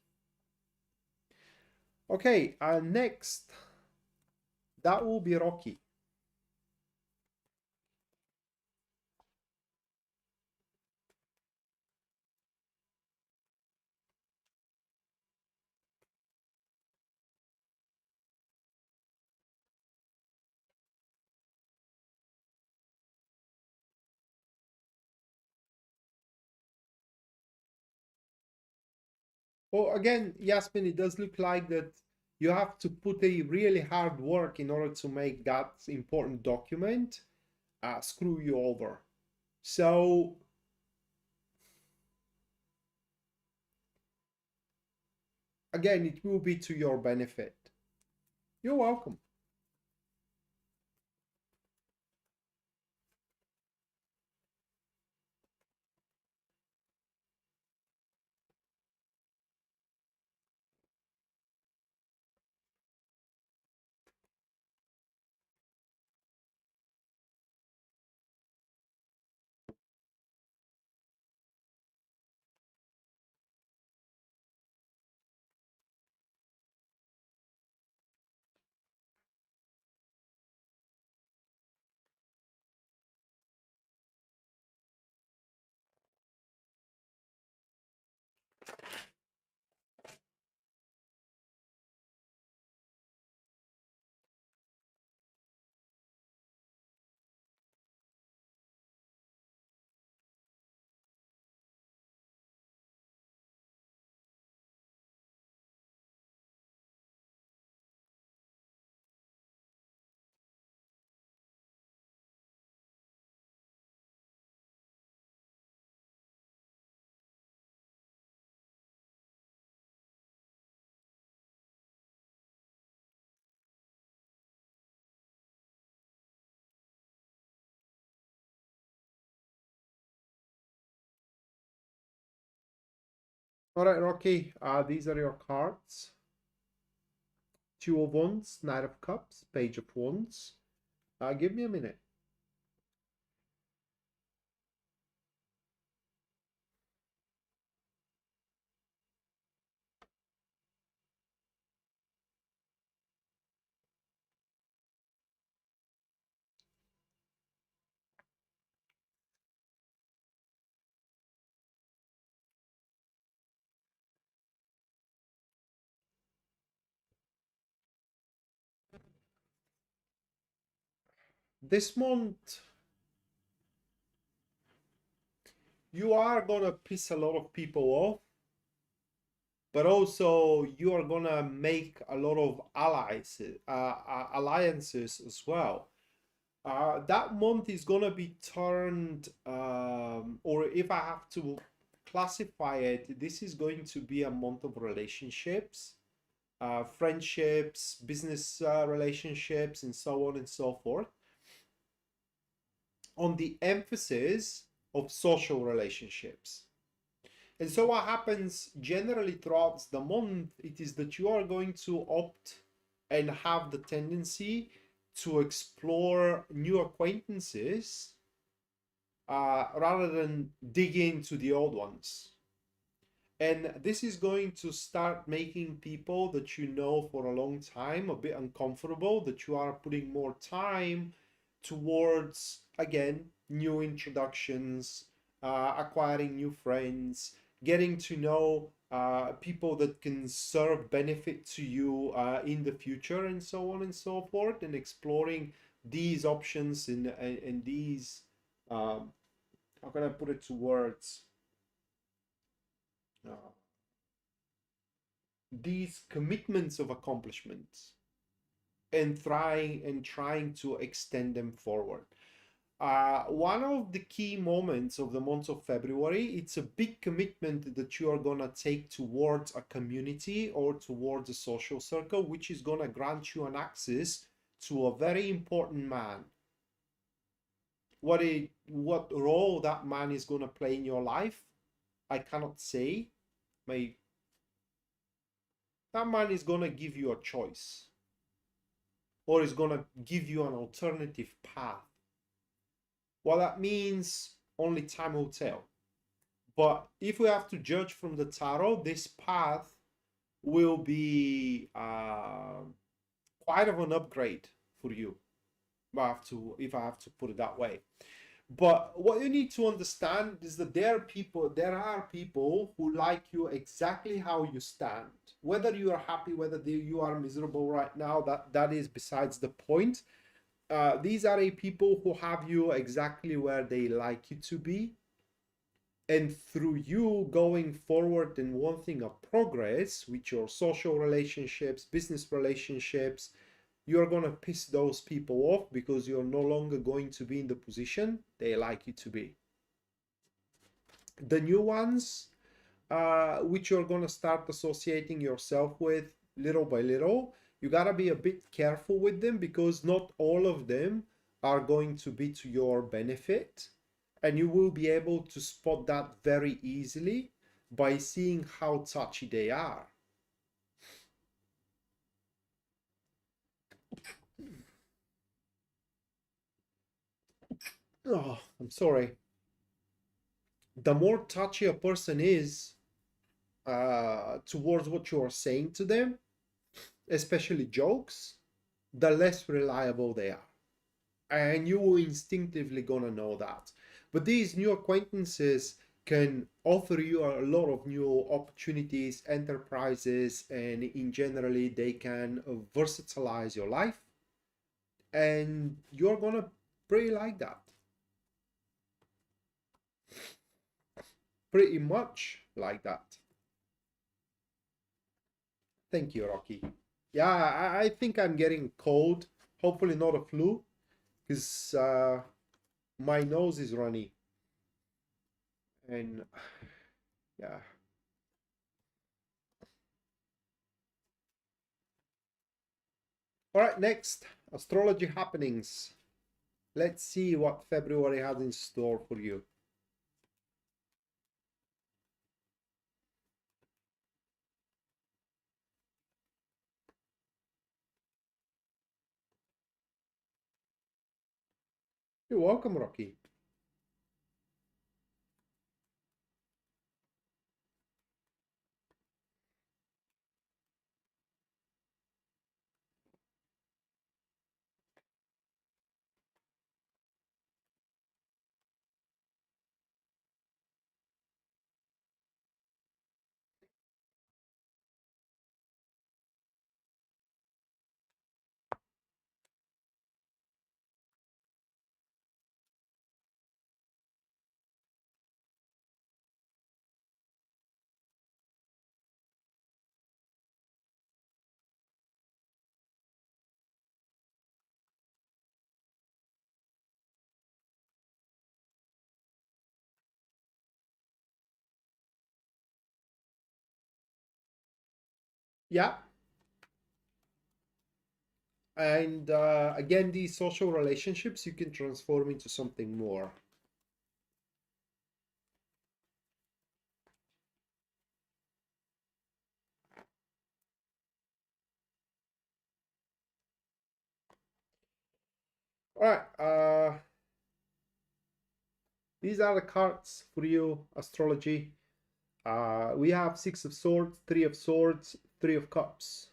Okay, next, that will be Rocky. Well, again, Yasmin, it does look like that you have to put a really hard work in order to make that important document screw you over. So, again, it will be to your benefit. You're welcome. All right, Rocky, these are your cards. Two of Wands, Knight of Cups, Page of Wands. Give me a minute. This month, you are gonna piss a lot of people off, but also you are gonna make a lot of alliances as well. That month is gonna be turned, or if I have to classify it, this is going to be a month of relationships, friendships, business relationships, and so on and so forth, on the emphasis of social relationships. And so what happens generally throughout the month, it is that you are going to opt and have the tendency to explore new acquaintances rather than dig into the old ones. And this is going to start making people that you know for a long time a bit uncomfortable, that you are putting more time towards, again, new introductions, acquiring new friends, getting to know people that can serve benefit to you in the future, and so on and so forth, and exploring these options and these, how can I put it to words? Uh, these commitments of accomplishments and trying to extend them forward. One of the key moments of the month of February, it's a big commitment that you are gonna take towards a community or towards a social circle, which is gonna grant you an access to a very important man. What role that man is gonna play in your life, I cannot say. That man is gonna give you a choice, or is gonna give you an alternative path. What that means, only time will tell. But if we have to judge from the tarot, this path will be quite of an upgrade for you. If I have to put it that way. But what you need to understand is that there are people who like you exactly how you stand. Whether you are happy, whether you are miserable right now, that is besides the point. These are a people who have you exactly where they like you to be. And through you going forward and wanting a progress with your social relationships, business relationships, you're going to piss those people off because you're no longer going to be in the position they like you to be. The new ones, which you're going to start associating yourself with little by little, you got to be a bit careful with them because not all of them are going to be to your benefit. And you will be able to spot that very easily by seeing how touchy they are. Oh, I'm sorry. The more touchy a person is towards what you are saying to them, especially jokes, the less reliable they are. And you will instinctively gonna know that. But these new acquaintances can offer you a lot of new opportunities, enterprises, and in generally they can versatilize your life, and you're gonna pretty like that. Pretty much like that. Thank you, Rocky. Yeah, I think I'm getting cold. Hopefully not a flu, because my nose is runny. And yeah. All right, next, astrology happenings. Let's see what February has in store for you. You're welcome, Rocky. Yeah. And again, these social relationships you can transform into something more. All right. These are the cards for you, astrology. We have Six of Swords, Three of Swords, Three of Cups.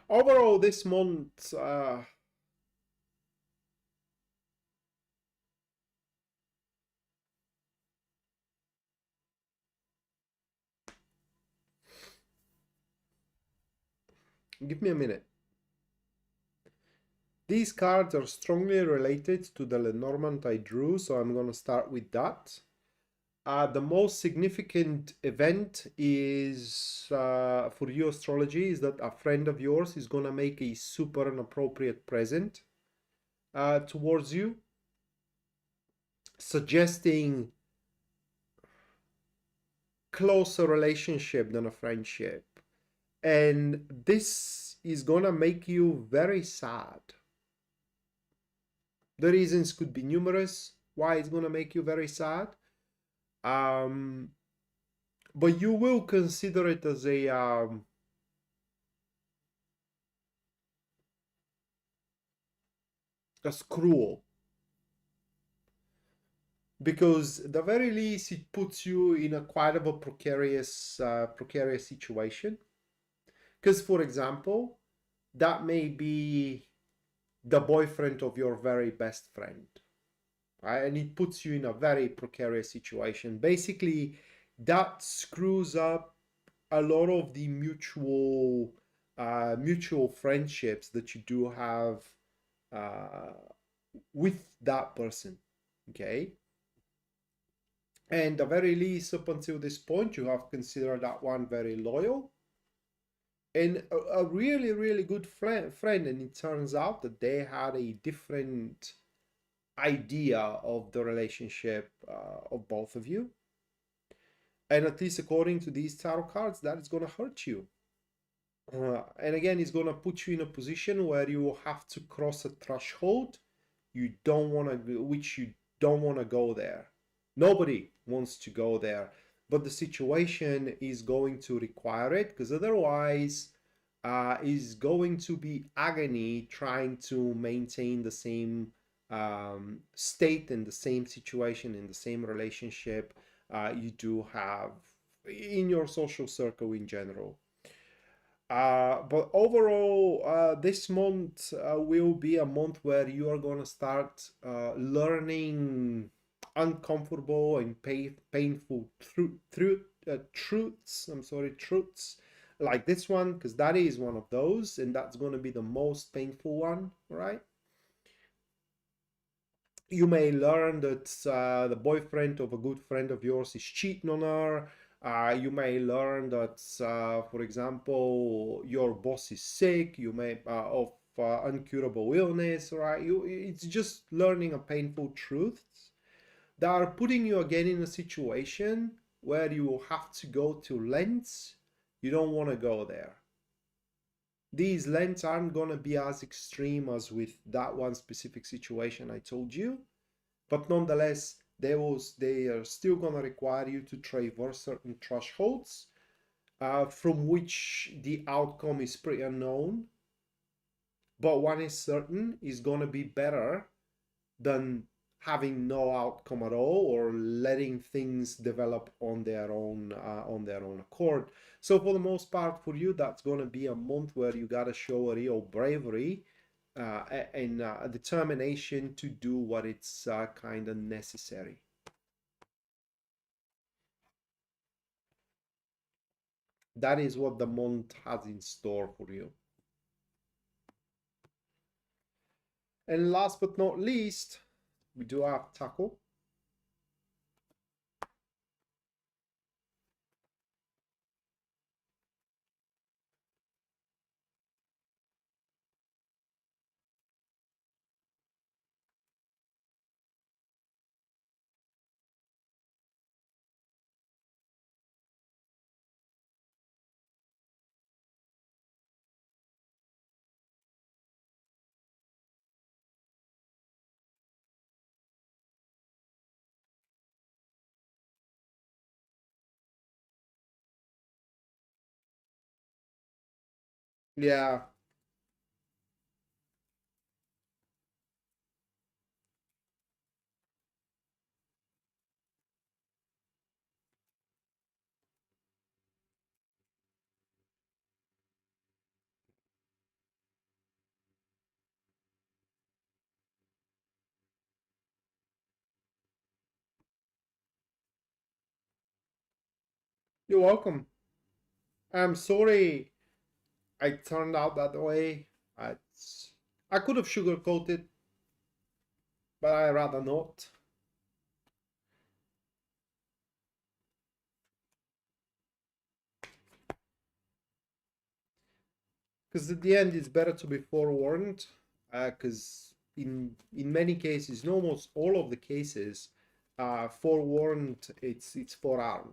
Overall, this month, give me a minute. These cards are strongly related to the Lenormand I drew, so I'm going to start with that. The most significant event is for you, astrology, is that a friend of yours is going to make a super inappropriate present towards you, suggesting closer relationship than a friendship. And this is going to make you very sad. The reasons could be numerous why it's going to make you very sad. Um, but you will consider it as cruel, because at the very least it puts you in a quite of a precarious situation. Because for example, that may be the boyfriend of your very best friend, right? And it puts you in a very precarious situation. Basically, that screws up a lot of the mutual friendships that you do have uh, with that person. Okay. And the very least, up until this point, you have considered that one very loyal and a really, really good friend. And it turns out that they had a different idea of the relationship of both of you. And at least according to these tarot cards, that is going to hurt you. And again, it's going to put you in a position where you will have to cross a threshold you don't want to, which you don't want to go there. Nobody wants to go there, but the situation is going to require it, because otherwise, is going to be agony trying to maintain the same state and the same situation in the same relationship you do have in your social circle in general. But overall, this month will be a month where you are going to start learning uncomfortable and painful truths. I'm sorry, truths like this one, because that is one of those, and that's going to be the most painful one, right? You may learn that the boyfriend of a good friend of yours is cheating on her. You may learn that, for example, your boss is sick. You may of uncurable illness, right? It's just learning a painful truths that are putting you again in a situation where you will have to go to lengths you don't want to go there. These lengths aren't going to be as extreme as with that one specific situation I told you, but nonetheless, they are still going to require you to traverse certain thresholds from which the outcome is pretty unknown. but one is certain, is going to be better than having no outcome at all, or letting things develop on their own accord. So for the most part for you, that's going to be a month where you got to show a real bravery and a determination to do what it's kind of necessary. That is what the month has in store for you. And last but not least, we do have tackle. Yeah, you're welcome. I'm sorry I turned out that way. I, I could have sugarcoated, but I rather not. Because at the end, it's better to be forewarned. Because in many cases, in almost all of the cases, forewarned, it's forearmed.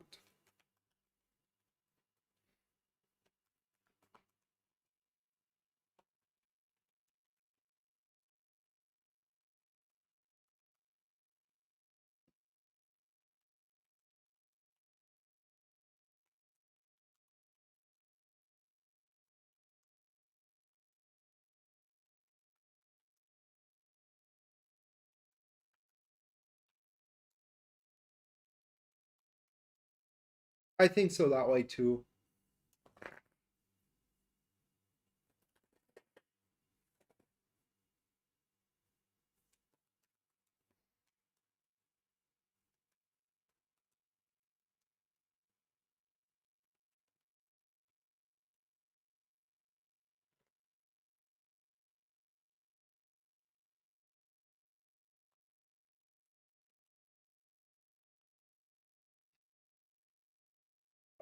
I think so that way too.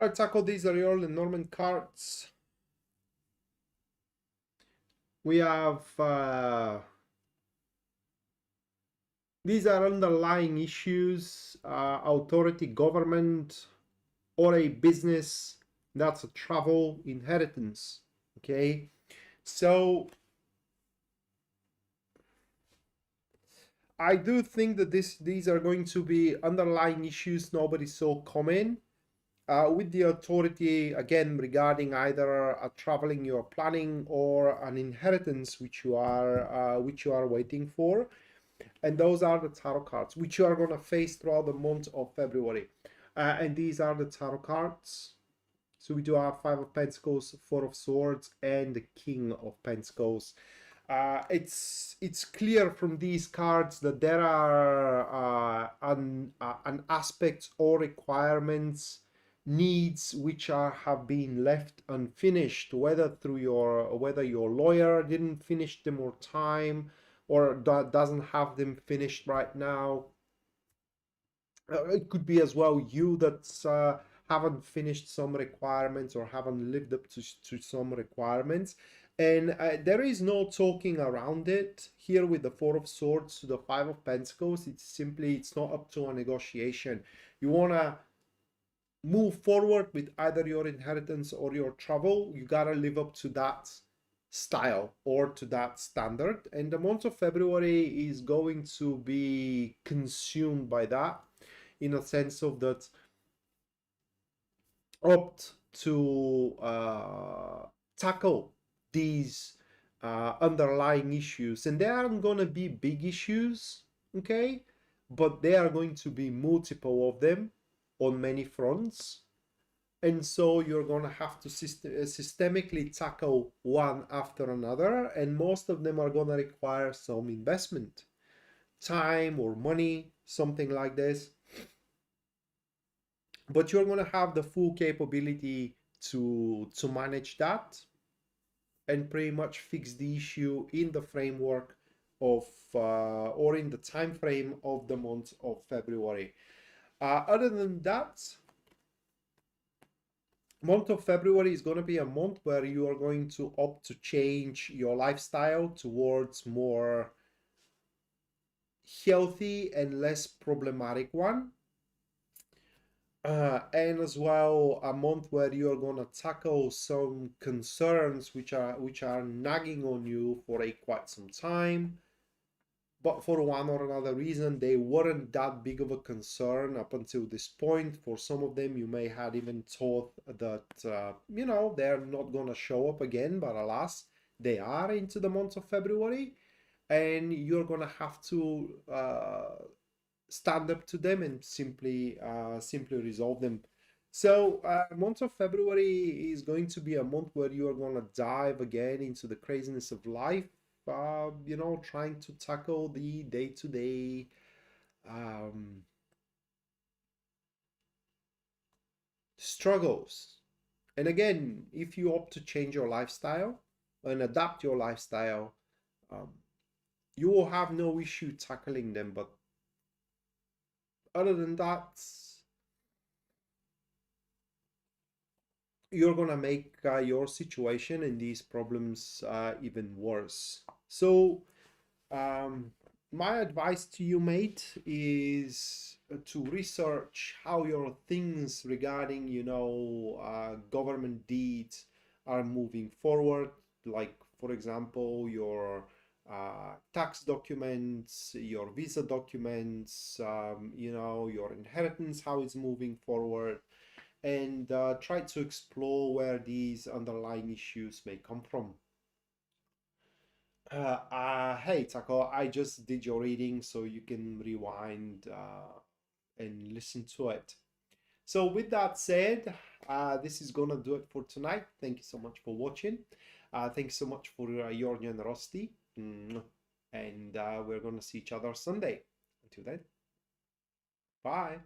I tackle these are your Lenormand cards. We have these are underlying issues, authority, government, or a business. That's a travel, inheritance. Okay, so I do think that these are going to be underlying issues nobody saw coming. With the authority again regarding either a traveling you're planning or an inheritance which you are waiting for, and those are the tarot cards which you are going to face throughout the month of February. And these are the tarot cards. So we do have Five of Pentacles, Four of Swords, and the King of Pentacles. It's clear from these cards that there are an aspect or requirements, needs which have been left unfinished, whether your lawyer didn't finish them or time, or doesn't have them finished right now. It could be as well you that haven't finished some requirements or haven't lived up to some requirements. And there is no talking around it here with the Four of Swords to the Five of Pentacles. It's not up to a negotiation. You want to move forward with either your inheritance or your travel. You got to live up to that style or to that standard. And the month of February is going to be consumed by that, in a sense of that opt to tackle these underlying issues, and they aren't going to be big issues, okay, but there are going to be multiple of them on many fronts, and so you're going to have to systemically tackle one after another, and most of them are going to require some investment, time or money, something like this, but you're going to have the full capability to manage that and pretty much fix the issue in the framework of or in the time frame of the month of February. Other than that, month of February is going to be a month where you are going to opt to change your lifestyle towards more healthy and less problematic one. And as well, a month where you are gonna tackle some concerns which are nagging on you for a quite some time, but for one or another reason they weren't that big of a concern up until this point. For some of them, you may have even thought that they're not gonna show up again, but alas, they are into the month of February, and you're gonna have to stand up to them and simply resolve them. So month of February is going to be a month where you are going to dive again into the craziness of life, trying to tackle the day-to-day um, struggles. And again, if you opt to change your lifestyle and adapt your lifestyle, um, you will have no issue tackling them. But other than that, you're gonna make your situation and these problems even worse. So um, my advice to you, mate, is to research how your things regarding, government deeds are moving forward. Like, for example, your tax documents, your visa documents, your inheritance, how it's moving forward, and try to explore where these underlying issues may come from. Hey, Taco, I just did your reading, so you can rewind and listen to it. So, with that said, this is gonna do it for tonight. Thank you so much for watching. Thank you so much for your generosity. And we're gonna see each other Sunday. Until then, bye.